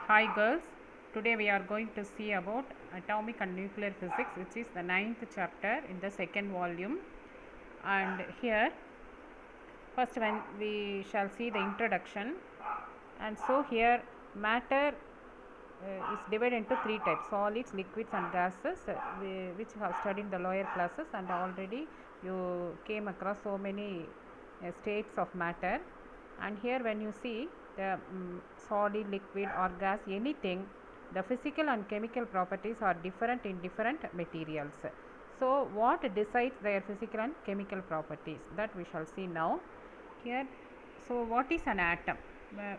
Hi girls, today we are going to see about atomic and nuclear physics, which is the ninth chapter in the second volume. And here first when we shall see the introduction, and so here matter is divided into three types: solids, liquids and gases, which you have studied in the lower classes, and already you came across so many states of matter. And here when you see the solid, liquid or gas, anything, the physical and chemical properties are different in different materials. So what decides their physical and chemical properties, that we shall see now here. So what is an atom?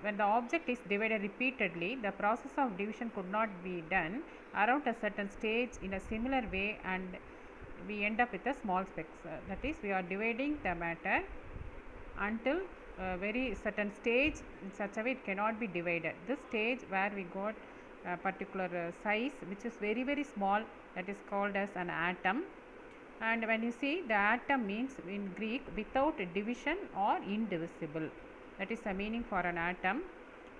When the object is divided repeatedly, the process of division could not be done around a certain stage in a similar way, and we end up with a small specks. That is, we are dividing the matter until a very certain stage in such a way it cannot be divided. This stage where we got a particular size which is very very small, that is called as an atom. And when you see the atom means in Greek without division or indivisible, that is the meaning for an atom.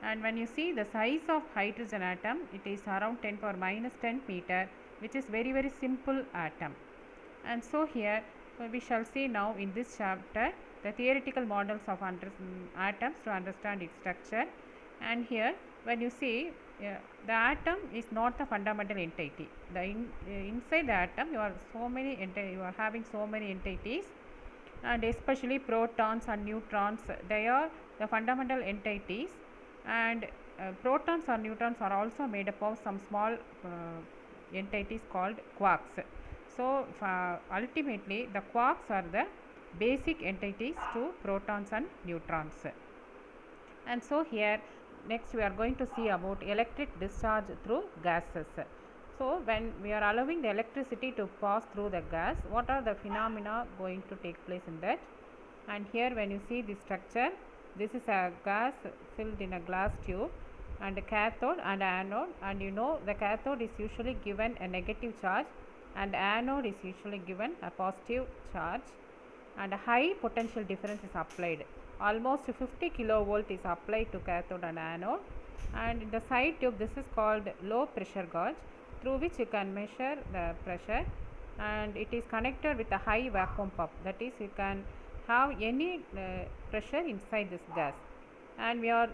And when you see the size of hydrogen atom, it is around 10 power minus 10 meter, which is very very simple atom. And so here we shall see now in this chapter the theoretical models of atoms to understand its structure. And here when you see the atom is not the fundamental entity. Inside the atom you are having so many entities, and especially protons and neutrons, they are the fundamental entities. And protons or neutrons are also made up of some small entities called quarks. So ultimately the quarks are the basic entities to protons and neutrons. And so here next we are going to see about electric discharge through gases. So when we are allowing the electricity to pass through the gas, what are the phenomena going to take place in that? And here when you see the structure, this is a gas filled in a glass tube, and a cathode and anode, and you know the cathode is usually given a negative charge and anode is usually given a positive charge, and a high potential difference is applied. Almost 50 kilovolt is applied to cathode and anode. And in the side tube, this is called low pressure gauge, through which you can measure the pressure, and it is connected with a high vacuum pump, that is you can have any pressure inside this gas. And we are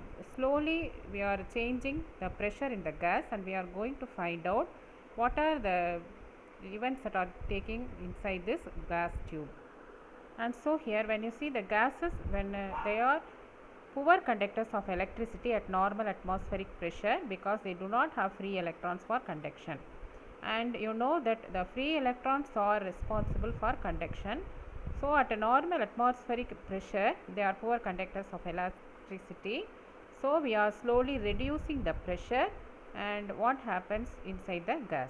changing the pressure in the gas, and we are going to find out what are the events that are taking inside this gas tube. And so here when you see the gases, when they are poor conductors of electricity at normal atmospheric pressure, because they do not have free electrons for conduction. And you know that the free electrons are responsible for conduction. So at a normal atmospheric pressure they are poor conductors of electricity. So we are slowly reducing the pressure, and what happens inside the gas.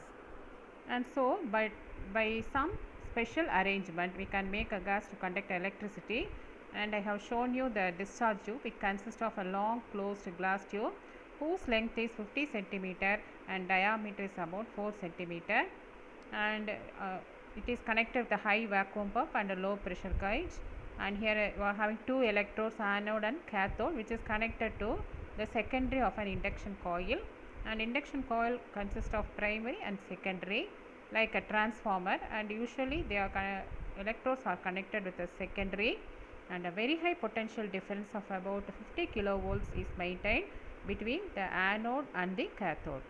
And so by some special arrangement we can make a gas to conduct electricity. And I have shown you the discharge tube. It consists of a long closed glass tube whose length is 50 centimeter and diameter is about 4 centimeter, and it is connected with a high vacuum pump and a low pressure gauge. And here we are having two electrodes, anode and cathode, which is connected to the secondary of an induction coil. And induction coil consists of primary and secondary, like a transformer, and usually electrodes are connected with a secondary, and a very high potential difference of about 50 kilovolts is maintained between the anode and the cathode.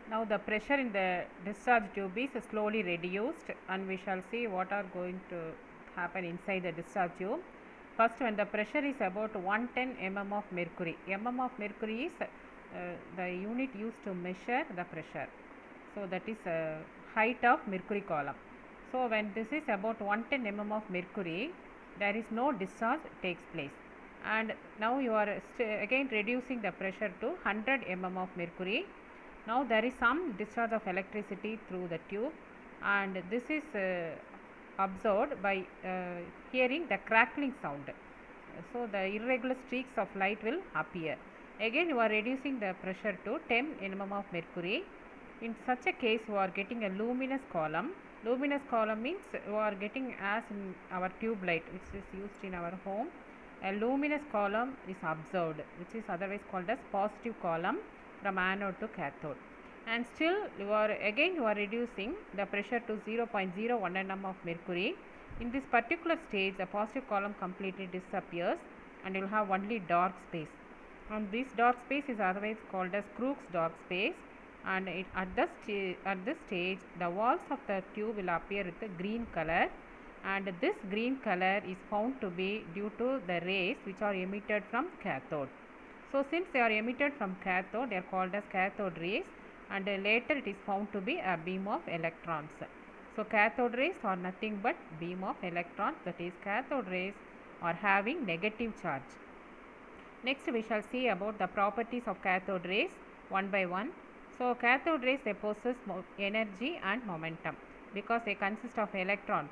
Now the pressure in the discharge tube is slowly reduced, and we shall see what are going to happen inside the discharge tube. First, when the pressure is about 110 mm of mercury, mm of mercury is the unit used to measure the pressure. So that is height of mercury column. So when this is about 110 mm of mercury, there is no discharge takes place. And now you are again reducing the pressure to 100 mm of mercury. Now there is some discharge of electricity through the tube, and this is observed by hearing the crackling sound. So the irregular streaks of light will appear. Again you are reducing the pressure to 10 mm of mercury. In such a case you are getting a luminous column. Luminous column means you are getting, as in our tube light which is used in our home, a luminous column is observed, which is otherwise called as positive column. from anode to cathode. And still you are reducing the pressure to 0.01 nm of mercury. In this particular stage, the positive column completely disappears and you will have only dark space. And this dark space is otherwise called as Crookes dark space, and at this stage the walls of the tube will appear with a green color, and this green color is found to be due to the rays which are emitted from cathode. So since they are emitted from cathode, they are called as cathode rays, and later it is found to be a beam of electrons. So cathode rays are nothing but beam of electrons, that is cathode rays are having negative charge. Next we shall see about the properties of cathode rays one by one. So cathode rays, they possess energy and momentum because they consist of electrons.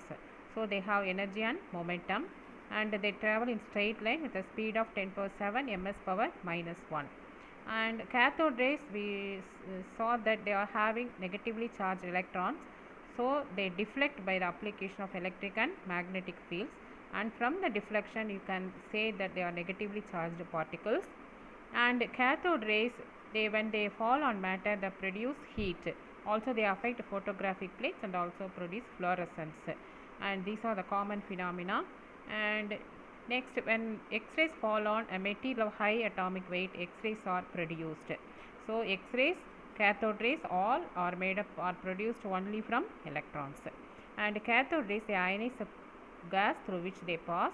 So they have energy and momentum, and they travel in straight line with a speed of 10 power 7 ms power minus 1. And cathode rays, we saw that they are having negatively charged electrons, so they deflect by the application of electric and magnetic fields, and from the deflection you can say that they are negatively charged particles. And cathode rays, when they fall on matter, they produce heat. Also they affect photographic plates and also produce fluorescence, and these are the common phenomena. And next, when X-rays fall on a material of high atomic weight, X-rays are produced. So X-rays, cathode rays, all are produced only from electrons. And cathode rays, they ionize the gas through which they pass,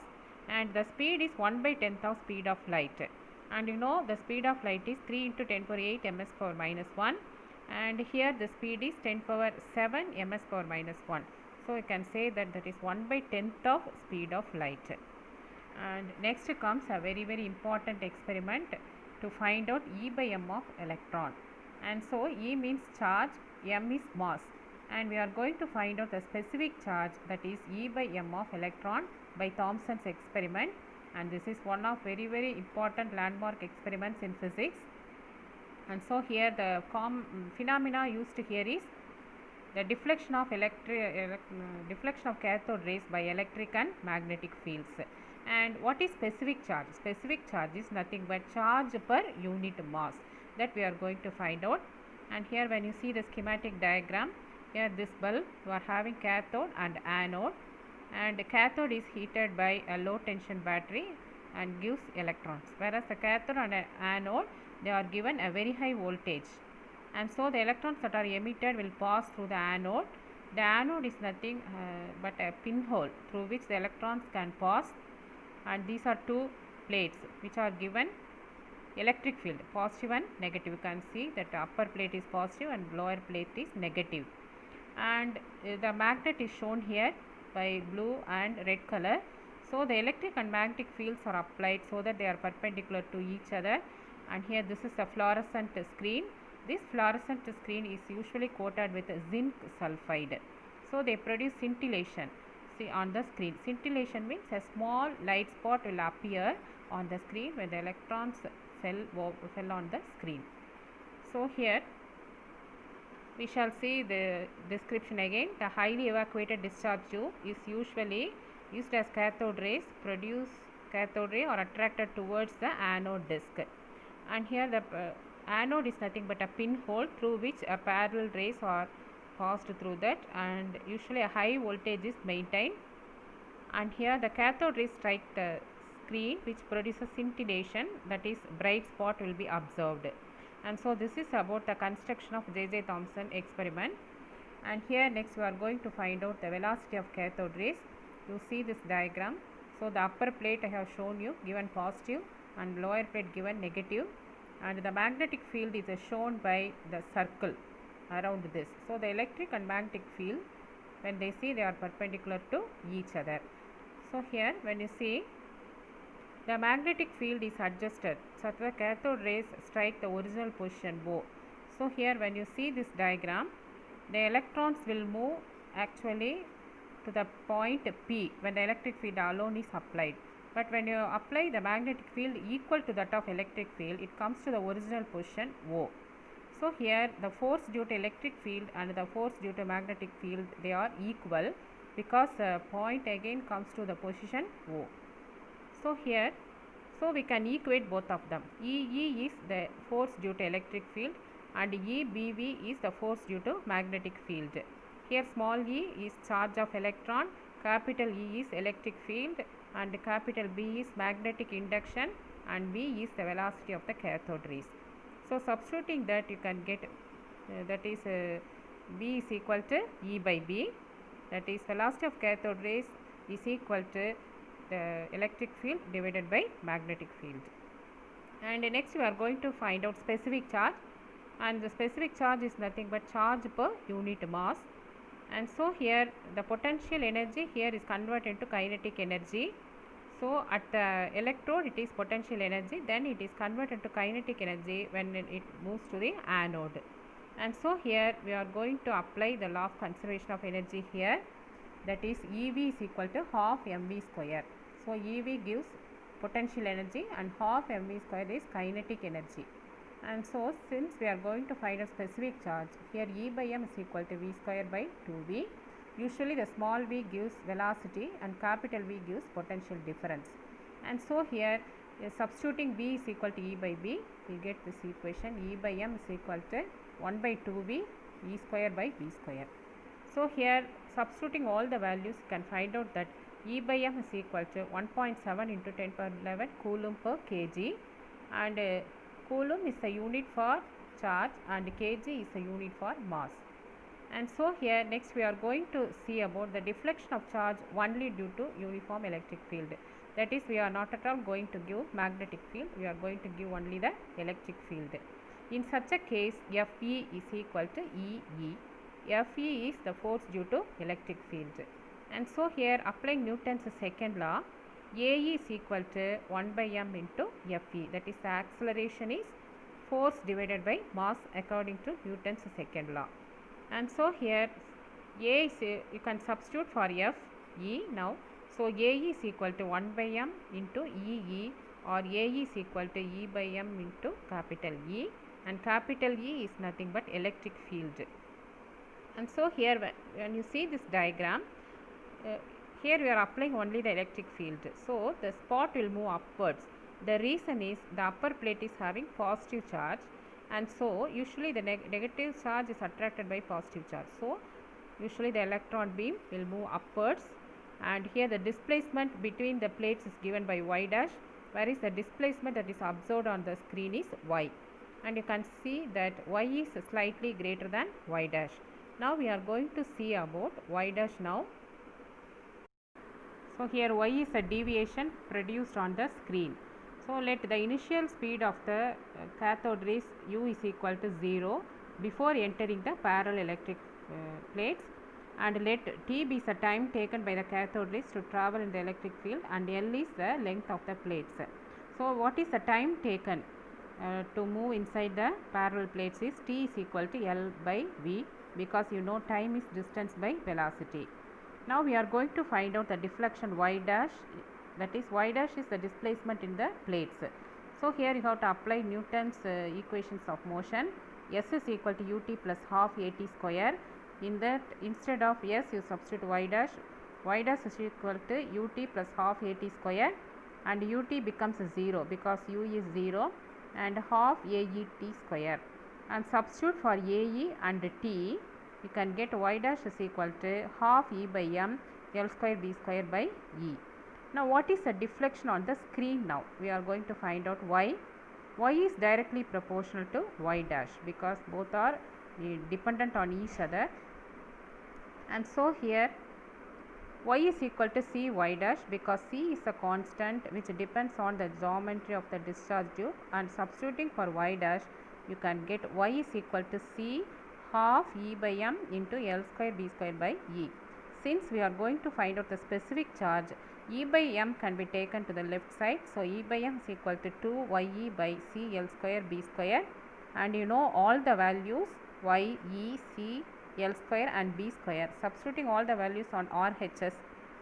and the speed is 1/10th of speed of light. And you know the speed of light is 3 into 10 power 8 ms power minus 1, and here the speed is 10 power 7 ms power minus 1. So you can say that is 1/10th of speed of light. And next comes a very important experiment to find out E by m of electron. And so E means charge, m is mass, and we are going to find out the specific charge, that is E by m of electron, by Thomson's experiment. And this is one of very important landmark experiments in physics. And so here the phenomena used here is the deflection of cathode rays by electric and magnetic fields. And what is specific charge? Specific charge is nothing but charge per unit mass, that we are going to find out. And here when you see the schematic diagram, here this bulb, you are having cathode and anode, and the cathode is heated by a low tension battery and gives electrons, whereas the cathode and anode, they are given a very high voltage, and so the electrons that are emitted will pass through the anode. The anode is nothing but a pinhole through which the electrons can pass, and these are two plates which are given electric field, positive and negative. You can see that the upper plate is positive and lower plate is negative. And the magnet is shown here by blue and red color. So the electric and magnetic fields are applied so that they are perpendicular to each other. And here this is a fluorescent screen. This fluorescent screen is usually coated with zinc sulfide. So they produce scintillation. See on the screen, scintillation means a small light spot will appear on the screen when the electrons fell on the screen. So here we shall see the description again. The highly evacuated discharge tube is usually used as cathode rays, produce cathode ray or attracted towards the anode disc. And here the anode is nothing but a pinhole through which a parallel rays are passed through that, and usually a high voltage is maintained. And here the cathode rays strike the screen which produces scintillation, that is bright spot will be observed. And so this is about the construction of J.J. Thomson experiment. And here next we are going to find out the velocity of cathode rays. You see this diagram. So the upper plate I have shown you given positive and lower plate given negative, and the magnetic field is shown by the circle around this. So the electric and magnetic field, when they see, they are perpendicular to each other. So here when you see, the magnetic field is adjusted such that cathode rays strike the original position O. So here when you see this diagram, the electrons will move actually to the point P when the electric field alone is applied. But when you apply the magnetic field equal to that of electric field, it comes to the original position O. So here the force due to electric field and the force due to magnetic field, they are equal because the point again comes to the position O. So here So we can equate both of them. EE is the force due to electric field and EBV is the force due to magnetic field. Here small e is charge of electron, capital E is electric field and capital B is magnetic induction and V is the velocity of the cathode rays. So substituting that you can get that is V is equal to E by B, that is velocity of cathode rays is equal to the electric field divided by magnetic field. And next we are going to find out specific charge, and the specific charge is nothing but charge per unit mass. And so here the potential energy here is converted into kinetic energy. So at the electrode it is potential energy, then it is converted to kinetic energy when it moves to the anode. And so here we are going to apply the law of conservation of energy here, that is EV is equal to half mv square. So EV gives potential energy and half mv square is kinetic energy. And so since we are going to find a specific charge, here E by m is equal to V square by 2V. Usually the small v gives velocity and capital V gives potential difference. And so here substituting V is equal to E by B, we get this equation E by m is equal to 1 by 2V E square by V square. So here substituting all the values you can find out that E by m is equal to 1.7 into 10 power 11 coulomb per kg, and coulomb is the unit for charge and kg is the unit for mass. And so here next we are going to see about the deflection of charge only due to uniform electric field. That is, we are not at all going to give magnetic field, we are going to give only the electric field. In such a case, Fe is equal to Ee. Fe is the force due to electric field. And so here applying Newton's second law, Ae is equal to 1 by m into Fe, that is the acceleration is force divided by mass according to Newton's second law. And so here A is you can substitute for F E now. So Ae is equal to 1 by m into Ee, or Ae is equal to E by m into capital E, and capital E is nothing but electric field. And so here when you see this diagram, here we are applying only the electric field. So the spot will move upwards. The reason is the upper plate is having positive charge, and so usually the negative charge is attracted by positive charge. So usually the electron beam will move upwards, and here the displacement between the plates is given by y dash, whereas the displacement that is observed on the screen is y, and you can see that y is slightly greater than y dash. Now we are going to see about y dash now. So here y is a deviation produced on the screen. So let the initial speed of the cathode rays u is equal to 0 before entering the parallel electric plates, and let t be the time taken by the cathode rays to travel in the electric field, and L is the length of the plates. So what is the time taken to move inside the parallel plates is t is equal to L by V, because you know time is distance by velocity. Now we are going to find out the deflection y dash, that is y dash is the displacement in the plates. So here you have to apply Newton's equations of motion. S is equal to ut plus half at square. In that instead of s you substitute y dash is equal to ut plus half at square, and ut becomes 0 because u is 0, and half aet square, and substitute for ae and t, you can get y dash is equal to half e by m L square b square by e. Now what is the deflection on the screen? Now we are going to find out y. Y is directly proportional to y dash because both are dependent on each other. And so here y is equal to c y dash because c is a constant which depends on the geometry of the discharge tube, and substituting for y dash you can get y is equal to c half e by m into L square b square by e. Since we are going to find out the specific charge, E by m can be taken to the left side. So E by m is equal to 2 ye by c L square b square, and you know all the values y, e, c, L square and b square. Substituting all the values on RHS,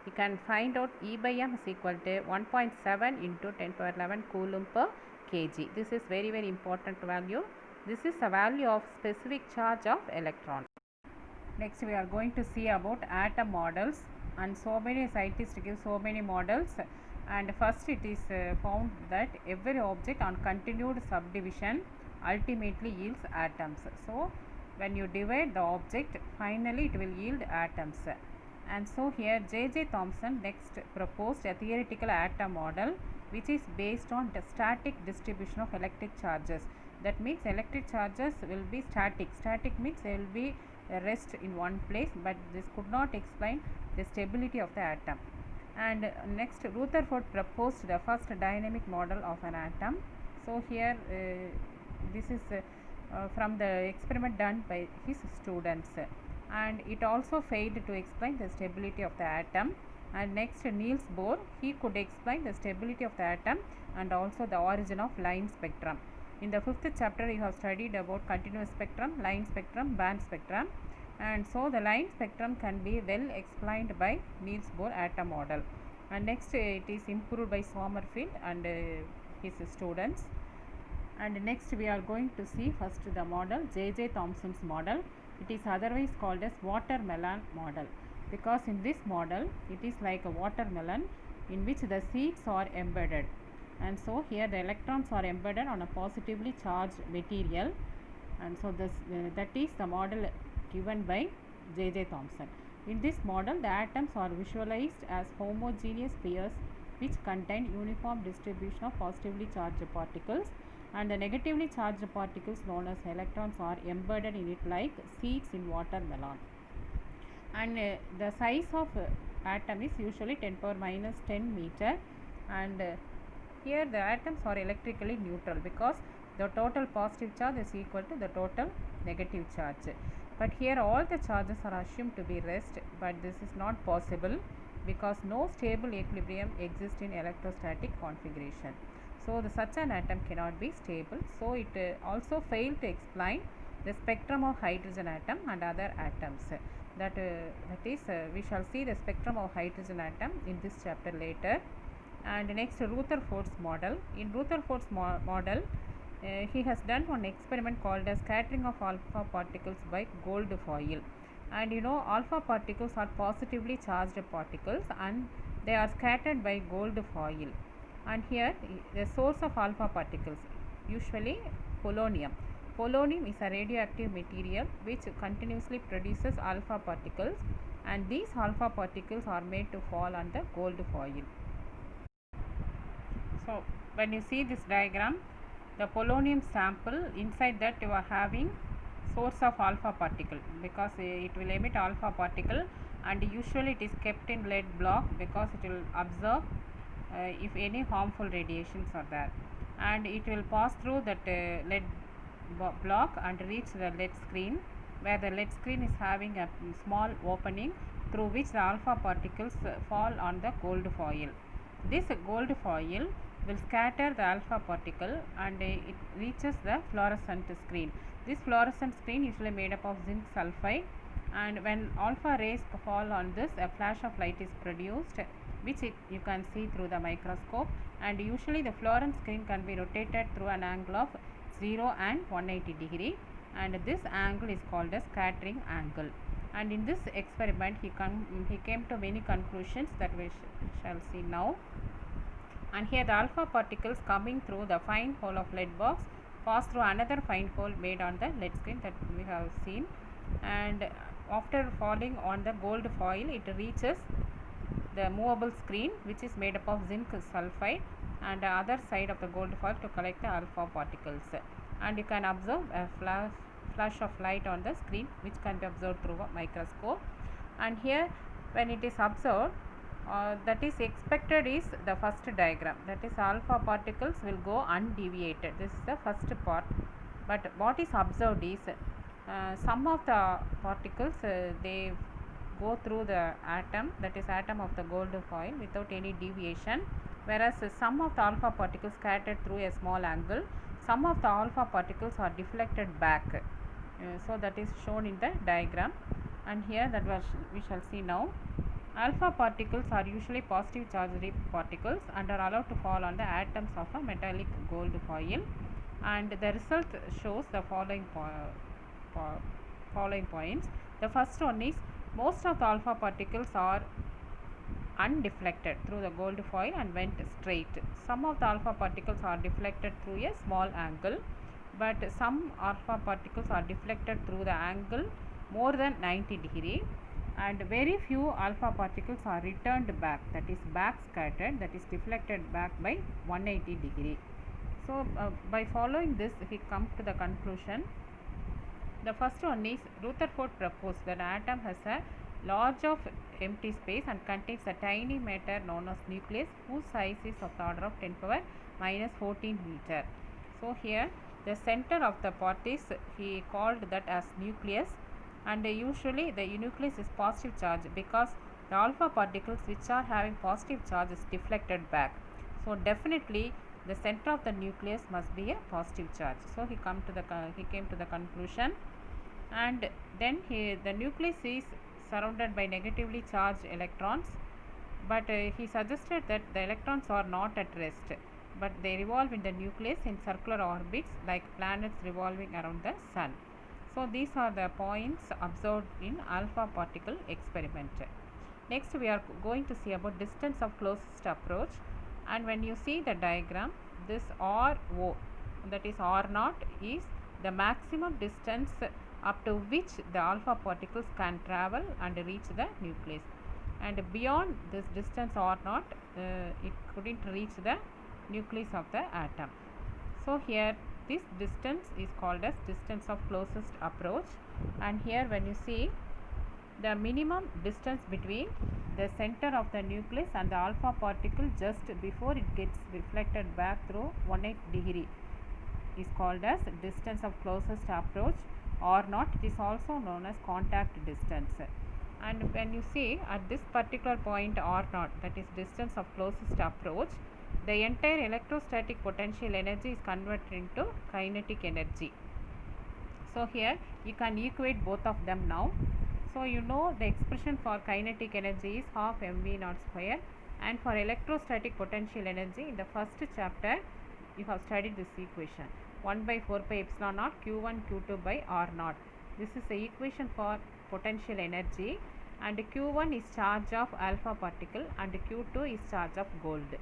you can find out E by m is equal to 1.7 into 10 power 11 coulomb per kg. This is very important value. This is a value of specific charge of electron. Next we are going to see about atom models, and so many scientists give so many models. And first it is found that every object on continued subdivision ultimately yields atoms. So when you divide the object, finally it will yield atoms. And so here J.J. Thomson next proposed a theoretical atom model which is based on the static distribution of electric charges. That means electric charges will be static. Static means they will be rest in one place, but this could not explain the stability of the atom. And next Rutherford proposed the first dynamic model of an atom. So here this is from the experiment done by his students, and it also failed to explain the stability of the atom. And next Niels Bohr, he could explain the stability of the atom and also the origin of line spectrum. In the fifth chapter you have studied about continuous spectrum, line spectrum, band spectrum, and so the line spectrum can be well explained by Niels Bohr atom model. And next it is improved by Sommerfeld and his students. And next we are going to see first the model J.J. Thomson's model. It is otherwise called as watermelon model, because in this model it is like a watermelon in which the seeds are embedded, and so here the electrons are embedded on a positively charged material, and so this that is the model given by J.J. Thomson. In this model the atoms are visualized as homogeneous pairs which contain uniform distribution of positively charged particles, and the negatively charged particles known as electrons are embedded in it like seeds in watermelon. And the size of atom is usually 10 power minus 10 meter, and here the atoms are electrically neutral because the total positive charge is equal to the total negative charge. But here all the charges are assumed to be rest, but this is not possible because no stable equilibrium exists in electrostatic configuration. So such an atom cannot be stable. So it also failed to explain the spectrum of hydrogen atom and other atoms. That is we shall see the spectrum of hydrogen atom in this chapter later. And next Rutherford's model. In Rutherford's model he has done one experiment called as scattering of alpha particles by gold foil. And you know, alpha particles are positively charged particles and they are scattered by gold foil. And here the source of alpha particles, usually polonium. Polonium is a radioactive material which continuously produces alpha particles, and these alpha particles are made to fall on the gold foil. So when you see this diagram, the polonium sample, inside that you are having source of alpha particle because it will emit alpha particle, and usually it is kept in lead block because it will absorb if any harmful radiations are there, and it will pass through that lead block and reach the lead screen, where the lead screen is having a small opening through which the alpha particles fall on the gold foil. This gold foil will scatter the alpha particle and it reaches the fluorescent screen. This fluorescent screen usually made up of zinc sulfide, and when alpha rays fall on this, a flash of light is produced which you can see through the microscope, and usually the fluorescent screen can be rotated through an angle of 0 and 180 degree, and this angle is called as scattering angle. And in this experiment he came to many conclusions that we shall see now. And here the alpha particles coming through the fine hole of lead box pass through another fine hole made on the lead screen that we have seen, and after falling on the gold foil it reaches the movable screen which is made up of zinc sulfide and the other side of the gold foil to collect the alpha particles, and you can observe a flash of light on the screen which can be observed through a microscope. And here when it is observed, that is expected is the first diagram, that is alpha particles will go undeviated. This is the first part, but what is observed is some of the particles they go through the atom, that is atom of the gold foil, without any deviation, whereas some of the alpha particles scattered through a small angle. Some of the alpha particles are deflected back. So that is shown in the diagram, and here that we shall see now. Alpha particles are usually positive charged particles and are allowed to fall on the atoms of a metallic gold foil, and the result shows the following points. The first one is most of the alpha particles are undeflected through the gold foil and went straight. Some of the alpha particles are deflected through a small angle, but some alpha particles are deflected through the angle more than 90 degree, and very few alpha particles are returned back, that is back scattered, that is deflected back by 180 degree. So by following this he comes to the conclusion. The first one is Rutherford proposed that an atom has a large of empty space and contains a tiny matter known as nucleus, whose size is of the order of 10 power minus 14 meter. So here the center of the part is, he called that as nucleus, and usually the nucleus is positive charge because the alpha particles which are having positive charge is deflected back. So definitely the center of the nucleus must be a positive charge. So he came to the conclusion, and then the nucleus is surrounded by negatively charged electrons, but he suggested that the electrons are not at rest, but they revolve in the nucleus in circular orbits like planets revolving around the sun. So these are the points observed in alpha particle experiment. Next we are going to see about distance of closest approach, and when you see the diagram, this RO, that is R0, is the maximum distance up to which the alpha particles can travel and reach the nucleus, and beyond this distance R0 it couldn't reach the nucleus of the atom. So here this distance is called as distance of closest approach, and here when you see the minimum distance between the center of the nucleus and the alpha particle just before it gets reflected back through 180 degree is called as distance of closest approach or not. It is also known as contact distance. And when you see at this particular point R naught, that is distance of closest approach, the entire electrostatic potential energy is converted into kinetic energy. So here you can equate both of them now. So you know the expression for kinetic energy is half mv naught square, and for electrostatic potential energy in the first chapter you have studied this equation, 1 by 4 pi epsilon naught q1 q2 by r naught. This is the equation for potential energy, and q1 is charge of alpha particle and q2 is charge of gold.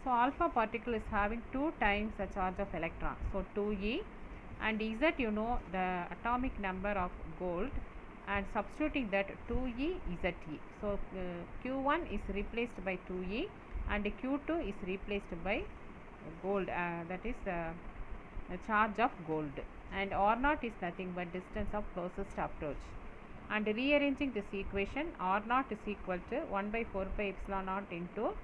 So alpha particle is having 2 times the charge of electron, so 2e, and z you know the atomic number of gold, and substituting that 2e ZE. So q1 is replaced by 2e and q2 is replaced by gold, that is the charge of gold, and r naught is nothing but distance of closest approach. And rearranging this equation, r naught is equal to 1 by 4 pi epsilon naught into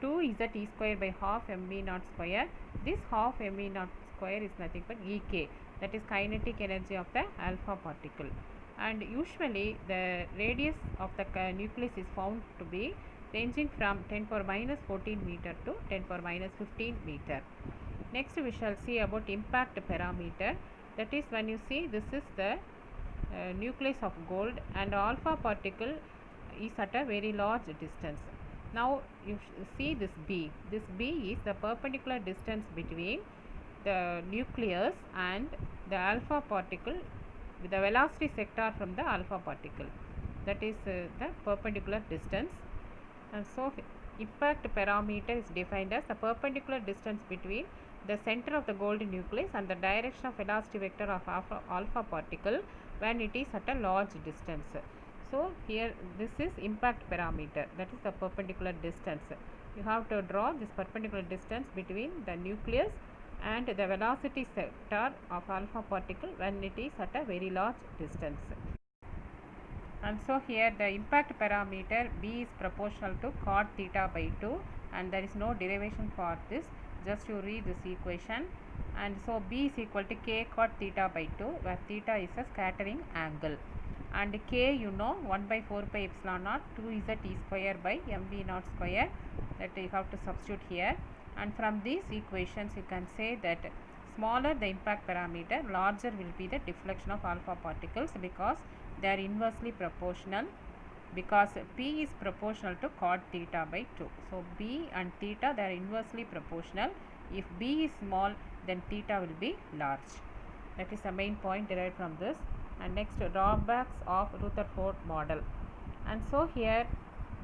2ze square by half mv naught square. This half mv naught square is nothing but Ek, that is kinetic energy of the alpha particle. And usually the radius of the nucleus is found to be ranging from 10 power minus 14 meter to 10 power minus 15 meter. Next we shall see about impact parameter, that is when you see this is the nucleus of gold and alpha particle is at a very large distance. Now you see this B is the perpendicular distance between the nucleus and the alpha particle with the velocity sector from the alpha particle, that is the perpendicular distance. And so impact parameter is defined as the perpendicular distance between the center of the gold nucleus and the direction of velocity vector of alpha particle when it is at a large distance. So here this is impact parameter, that is the perpendicular distance. You have to draw this perpendicular distance between the nucleus and the velocity sector of alpha particle when it is at a very large distance. And so here the impact parameter B is proportional to cot theta by 2, and there is no derivation for this, just you read this equation. And so B is equal to k cot theta by 2, where theta is a scattering angle, and k you know 1 by 4 pi epsilon naught 2ze square by mv naught square, that you have to substitute here. And from these equations you can say that smaller the impact parameter, larger will be the deflection of alpha particles, because they are inversely proportional, because P is proportional to cot theta by 2. So B and theta, they are inversely proportional. If B is small, then theta will be large. That is the main point derived from this. And next, drawbacks of Rutherford model. And so here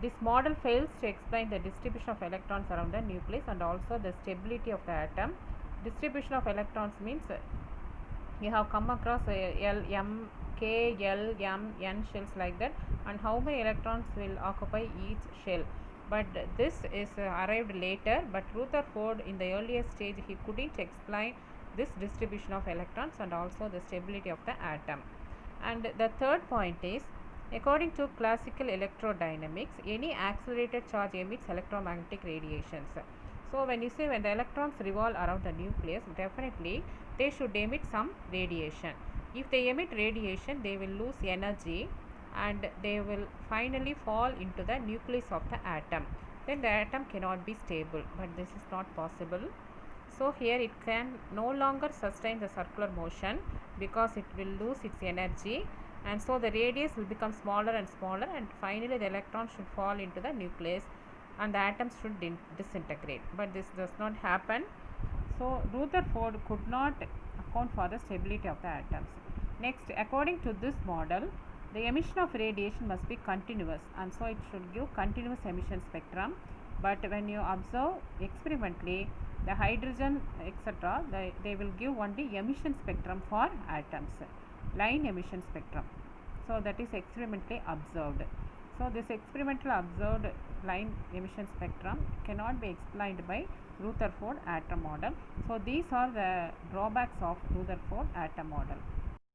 This model fails to explain the distribution of electrons around the nucleus and also the stability of the atom. Distribution of electrons means you have come across L, M, K, L, M, N shells like that, and how many electrons will occupy each shell. But this is arrived later, but Rutherford in the earlier stage he couldn't explain this distribution of electrons and also the stability of the atom. And the third point is, according to classical electrodynamics, any accelerated charge emits electromagnetic radiations. So when you say when the electrons revolve around the nucleus, definitely they should emit some radiation. If they emit radiation, they will lose energy and they will finally fall into the nucleus of the atom. Then the atom cannot be stable, but this is not possible. So here it can no longer sustain the circular motion because it will lose its energy, and so the radius will become smaller and smaller, and finally the electron should fall into the nucleus and the atoms should disintegrate. But this does not happen. So Rutherford could not account for the stability of the atoms. Next, according to this model, the emission of radiation must be continuous, and so it should give continuous emission spectrum. But when you observe experimentally, the hydrogen etc., they will give only emission spectrum for atoms, line emission spectrum. So that is experimentally observed. So this experimental observed line emission spectrum cannot be explained by Rutherford atom model. So these are the drawbacks of Rutherford atom model.